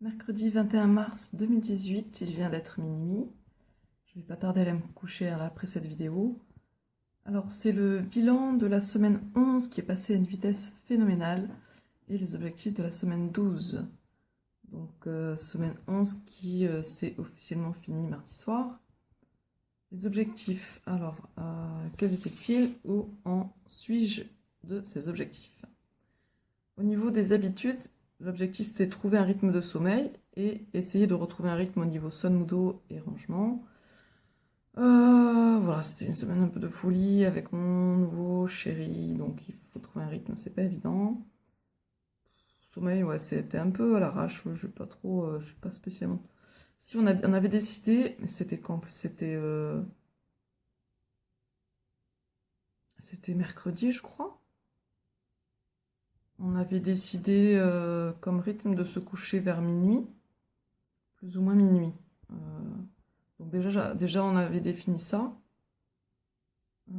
Mercredi 21 mars 2018, il vient d'être minuit. Je vais pas tarder à aller me coucher après cette vidéo. Alors c'est le bilan de la semaine 11 qui est passée à une vitesse phénoménale et les objectifs de la semaine 12. Donc semaine 11 qui s'est officiellement finie mardi soir. Les objectifs, alors quels étaient-ils? Où en suis-je de ces objectifs? Au niveau des habitudes, l'objectif c'était de trouver un rythme de sommeil et essayer de retrouver un rythme au niveau Sonmudo et rangement. Voilà, c'était une semaine un peu de folie avec mon nouveau chéri, donc il faut trouver un rythme, c'est pas évident. Sommeil, ouais, c'était un peu à l'arrache, je pas trop, je suis pas spécialement. Si on avait décidé, mais c'était quand? C'était mercredi, je crois. On avait décidé comme rythme de se coucher vers minuit, plus ou moins minuit. Euh, donc déjà on avait défini ça. Je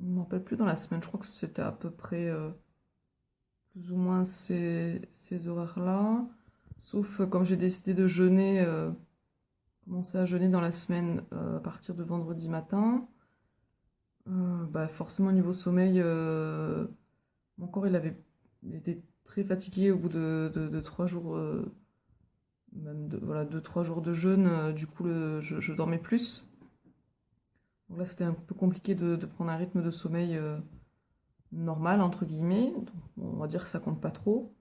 ne me rappelle plus dans la semaine, je crois que c'était à peu près plus ou moins ces horaires-là. Sauf comme j'ai décidé de jeûner, commencer à jeûner dans la semaine à partir de vendredi matin. Bah forcément au niveau sommeil, mon corps il était très fatigué au bout de 3 jours, même voilà, 2-3 jours de jeûne, du coup je dormais plus. Donc là c'était un peu compliqué de prendre un rythme de sommeil normal, entre guillemets. Donc, on va dire que ça compte pas trop.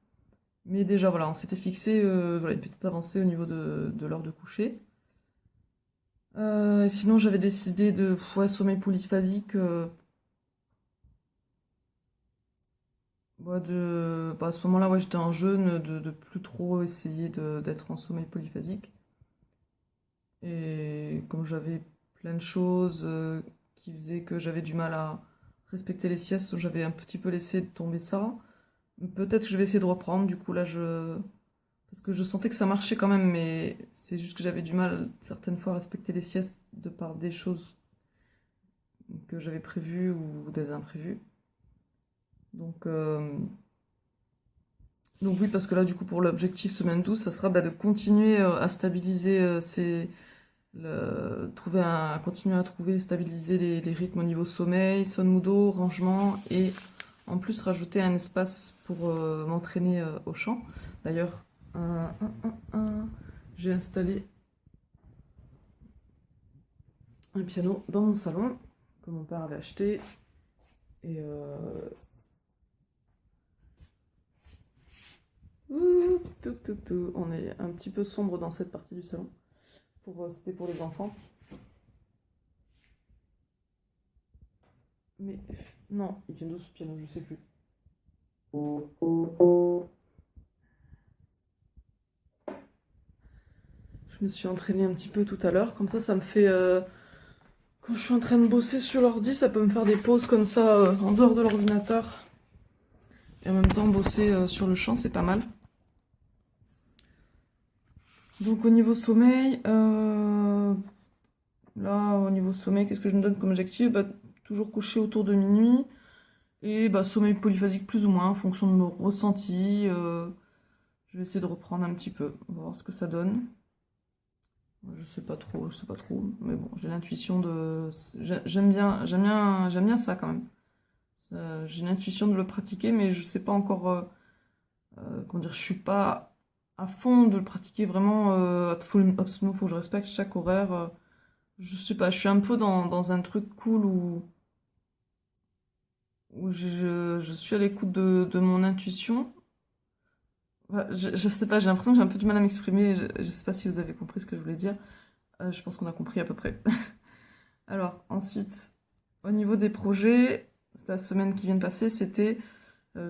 Mais déjà voilà, on s'était fixé voilà, une petite avancée au niveau de l'heure de coucher. Sinon j'avais décidé de ouais, sommeil polyphasique. À ce moment-là, ouais, j'étais en jeûne, de plus trop essayer d'être en sommeil polyphasique. Et comme j'avais plein de choses qui faisaient que j'avais du mal à respecter les siestes, j'avais un petit peu laissé tomber ça. Peut-être que je vais essayer de reprendre, du coup là parce que je sentais que ça marchait quand même, mais c'est juste que j'avais du mal certaines fois à respecter les siestes de par des choses que j'avais prévues ou des imprévus. Donc, euh, Donc oui, parce que là, du coup, pour l'objectif semaine 12, ça sera de continuer à stabiliser continuer à trouver, stabiliser les rythmes au niveau sommeil, sonmudo, rangement, et en plus rajouter un espace pour m'entraîner au chant. D'ailleurs, j'ai installé un piano dans mon salon que mon père avait acheté, et on est un petit peu sombre dans cette partie du salon. C'était pour les enfants. Mais non, il vient d'où ce piano, je sais plus. Je me suis entraînée un petit peu tout à l'heure, comme ça me fait... quand je suis en train de bosser sur l'ordi, ça peut me faire des pauses comme ça en dehors de l'ordinateur. Et en même temps, bosser sur le chant, c'est pas mal. Donc au niveau sommeil, là, au niveau sommeil, qu'est-ce que je me donne comme objectif? Toujours coucher autour de minuit. Et sommeil polyphasique plus ou moins, en fonction de mon ressenti. Je vais essayer de reprendre un petit peu, on va voir ce que ça donne. Je sais pas trop, mais bon, j'ai l'intuition de... j'aime bien ça quand même. J'ai l'intuition de le pratiquer, mais je sais pas encore, comment dire, je suis pas à fond de le pratiquer vraiment, absolument, faut que je respecte chaque horaire. Je sais pas, je suis un peu dans un truc cool où je suis à l'écoute de mon intuition. Ouais, je sais pas, j'ai l'impression que j'ai un peu du mal à m'exprimer, je sais pas si vous avez compris ce que je voulais dire. Je pense qu'on a compris à peu près. Alors, ensuite, au niveau des projets, la semaine qui vient de passer, c'était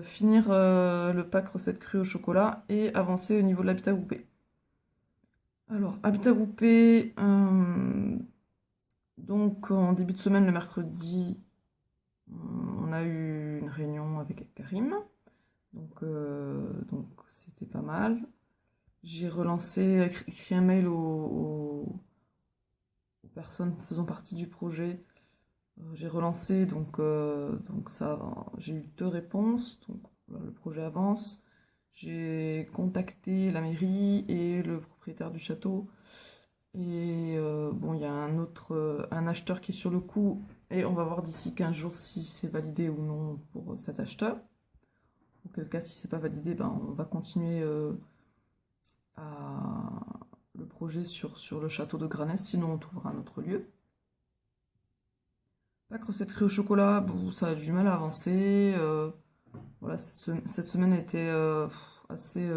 finir le pack recette crue au chocolat et avancer au niveau de l'habitat groupé. Alors, habitat groupé, donc en début de semaine, le mercredi, on a eu une réunion avec Karim, donc c'était pas mal. J'ai relancé, écrit un mail aux personnes faisant partie du projet. J'ai relancé, donc ça, j'ai eu 2 réponses, donc voilà, le projet avance. J'ai contacté la mairie et le propriétaire du château. Et bon, il y a un acheteur qui est sur le coup. Et on va voir d'ici 15 jours si c'est validé ou non pour cet acheteur. Auquel cas, si c'est pas validé, ben, on va continuer le projet sur le château de Granès. Sinon, on trouvera un autre lieu. Pâques recetterie au chocolat, bon, ça a du mal à avancer. Voilà, cette semaine a été assez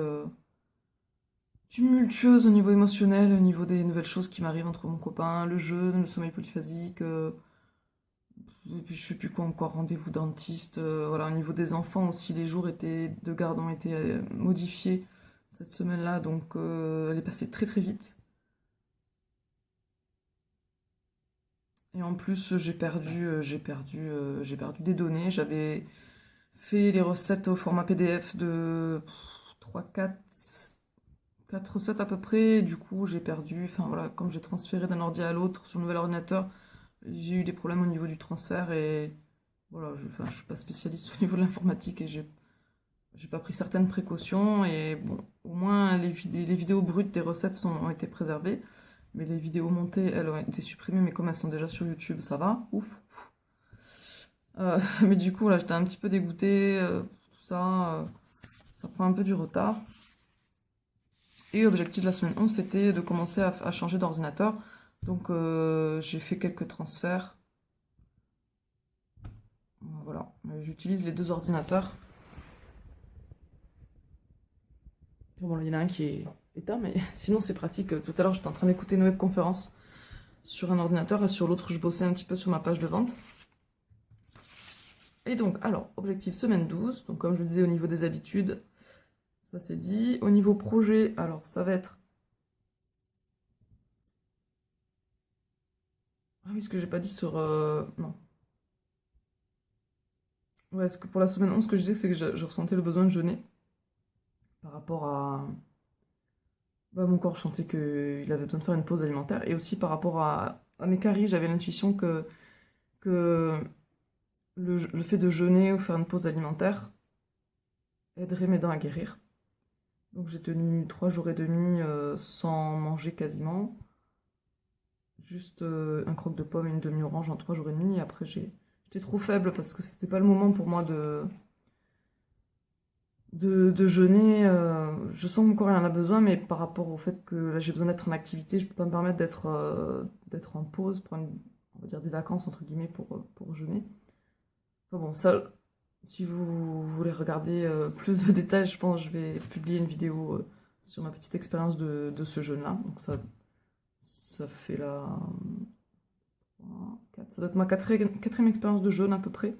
tumultueuse au niveau émotionnel, au niveau des nouvelles choses qui m'arrivent entre mon copain, le jeûne, le sommeil polyphasique, et puis je sais plus quoi encore, rendez-vous dentiste. Voilà, au niveau des enfants aussi, les jours de garde ont été modifiés cette semaine-là, donc elle est passée très très vite. Et en plus, j'ai perdu des données. J'avais fait les recettes au format PDF de 3, 4 recettes à peu près. Du coup, j'ai perdu. Enfin voilà, comme j'ai transféré d'un ordi à l'autre sur le nouvel ordinateur, j'ai eu des problèmes au niveau du transfert. Et voilà, enfin, je suis pas spécialiste au niveau de l'informatique et j'ai pas pris certaines précautions. Et bon, au moins les vidéos brutes des recettes ont été préservées. Mais les vidéos montées, elles ont été supprimées, mais comme elles sont déjà sur YouTube, ça va, ouf. Mais du coup, là, j'étais un petit peu dégoûtée, tout ça, ça prend un peu du retard. Et l'objectif de la semaine 11, c'était de commencer à changer d'ordinateur. Donc, j'ai fait quelques transferts. Voilà, j'utilise les deux ordinateurs. Bon, il y en a un qui est éteint, mais sinon, c'est pratique. Tout à l'heure, j'étais en train d'écouter une webconférence sur un ordinateur et sur l'autre, je bossais un petit peu sur ma page de vente. Et donc, alors, objectif semaine 12. Donc, comme je le disais, au niveau des habitudes, ça c'est dit. Au niveau projet, alors, ça va être... Ah oui, ce que j'ai pas dit sur... Non. Ouais, ce que pour la semaine 11, ce que je disais, c'est que je ressentais le besoin de jeûner. Par rapport à... Bah, mon corps, je sentais qu'il avait besoin de faire une pause alimentaire. Et aussi par rapport à mes caries, j'avais l'intuition que le fait de jeûner ou faire une pause alimentaire aiderait mes dents à guérir. Donc j'ai tenu 3 jours et demi sans manger quasiment. Juste un croque de pomme et une demi-orange en 3 jours et demi. Et après j'étais trop faible parce que c'était pas le moment pour moi de jeûner. Je sens que mon corps il en a besoin, mais par rapport au fait que là j'ai besoin d'être en activité, je peux pas me permettre d'être en pause, prendre on va dire des vacances entre guillemets pour jeûner. Enfin bon, ça, si vous voulez regarder plus de détails, je pense que je vais publier une vidéo sur ma petite expérience de ce jeûne-là. Donc ça fait ça doit être ma quatrième expérience de jeûne à peu près.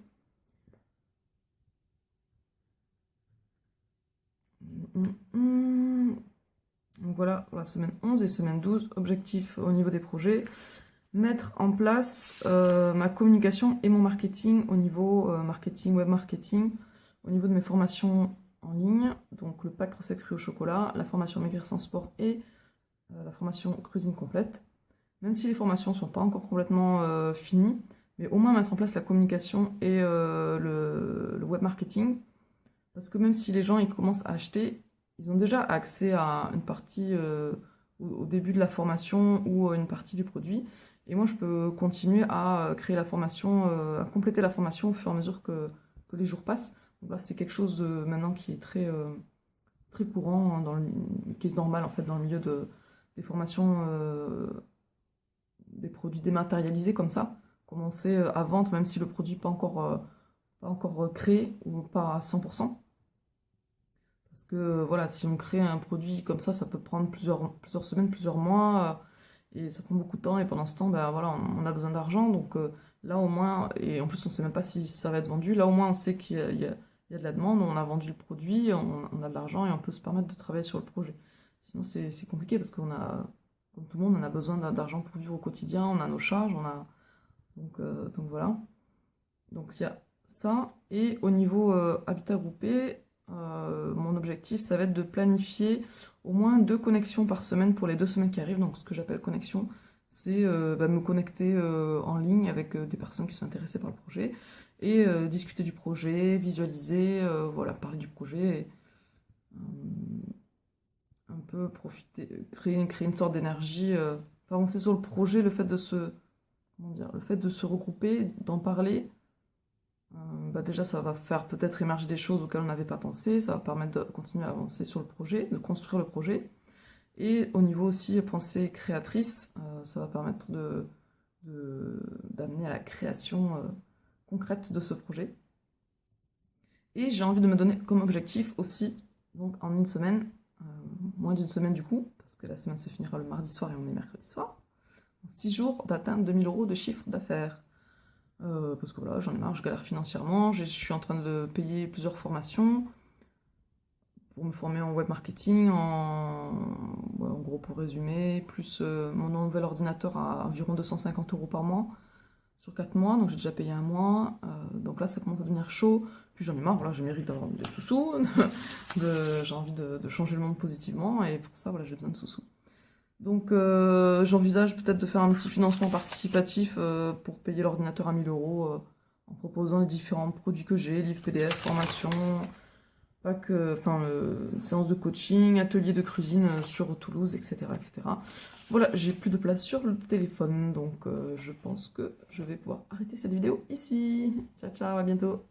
Donc voilà, pour la semaine 11 et semaine 12, objectif au niveau des projets, mettre en place ma communication et mon marketing au niveau marketing, web marketing, au niveau de mes formations en ligne, donc le pack recette cru au chocolat, la formation maigrir sans sport et la formation cuisine complète. Même si les formations ne sont pas encore complètement finies, mais au moins mettre en place la communication et le web marketing, parce que même si les gens ils commencent à acheter, ils ont déjà accès à une partie au début de la formation ou une partie du produit. Et moi, je peux continuer à créer la formation, à compléter la formation au fur et à mesure que les jours passent. Donc là, c'est quelque chose maintenant qui est très courant, hein, qui est normal en fait dans le milieu des formations, des produits dématérialisés comme ça. Commencer à vendre même si le produit n'est pas encore créé ou pas à 100%. Parce que voilà, si on crée un produit comme ça peut prendre plusieurs semaines, plusieurs mois, et ça prend beaucoup de temps, et pendant ce temps, ben, voilà, on a besoin d'argent, donc là au moins, et en plus on ne sait même pas si ça va être vendu, là au moins on sait qu'il y a de la demande, on a vendu le produit, on a de l'argent, et on peut se permettre de travailler sur le projet. Sinon c'est compliqué, parce qu'on a, comme tout le monde, on a besoin d'argent pour vivre au quotidien, on a nos charges, donc voilà. Donc il y a ça, et au niveau habitat groupé, mon objectif, ça va être de planifier au moins 2 connexions par semaine pour les 2 semaines qui arrivent. Donc, ce que j'appelle connexion, c'est me connecter en ligne avec des personnes qui sont intéressées par le projet et discuter du projet, visualiser, voilà, parler du projet un peu profiter, créer une sorte d'énergie, avancer sur le projet, le fait de se, comment dire, le fait de se regrouper, d'en parler. Bah déjà, ça va faire peut-être émerger des choses auxquelles on n'avait pas pensé, ça va permettre de continuer à avancer sur le projet, de construire le projet. Et au niveau aussi pensée créatrice, ça va permettre d'amener à la création concrète de ce projet. Et j'ai envie de me donner comme objectif aussi, donc en une semaine, moins d'une semaine du coup, parce que la semaine se finira le mardi soir et on est mercredi soir, en 6 jours d'atteindre 2000 € de chiffre d'affaires. Parce que voilà, j'en ai marre, je galère financièrement, je suis en train de payer plusieurs formations pour me former en web marketing, ouais, en gros pour résumer, plus mon nouvel ordinateur à environ 250 € par mois sur 4 mois, donc j'ai déjà payé un mois, donc là ça commence à devenir chaud, puis j'en ai marre, voilà, je mérite d'avoir des sous-sous, j'ai envie de changer le monde positivement, et pour ça, voilà, j'ai besoin de sous-sous. Donc j'envisage peut-être de faire un petit financement participatif pour payer l'ordinateur à 1000 € en proposant les différents produits que j'ai, livres PDF, formations, enfin, séances de coaching, ateliers de cuisine sur Toulouse, etc., etc. Voilà, j'ai plus de place sur le téléphone, donc je pense que je vais pouvoir arrêter cette vidéo ici. Ciao, ciao, à bientôt.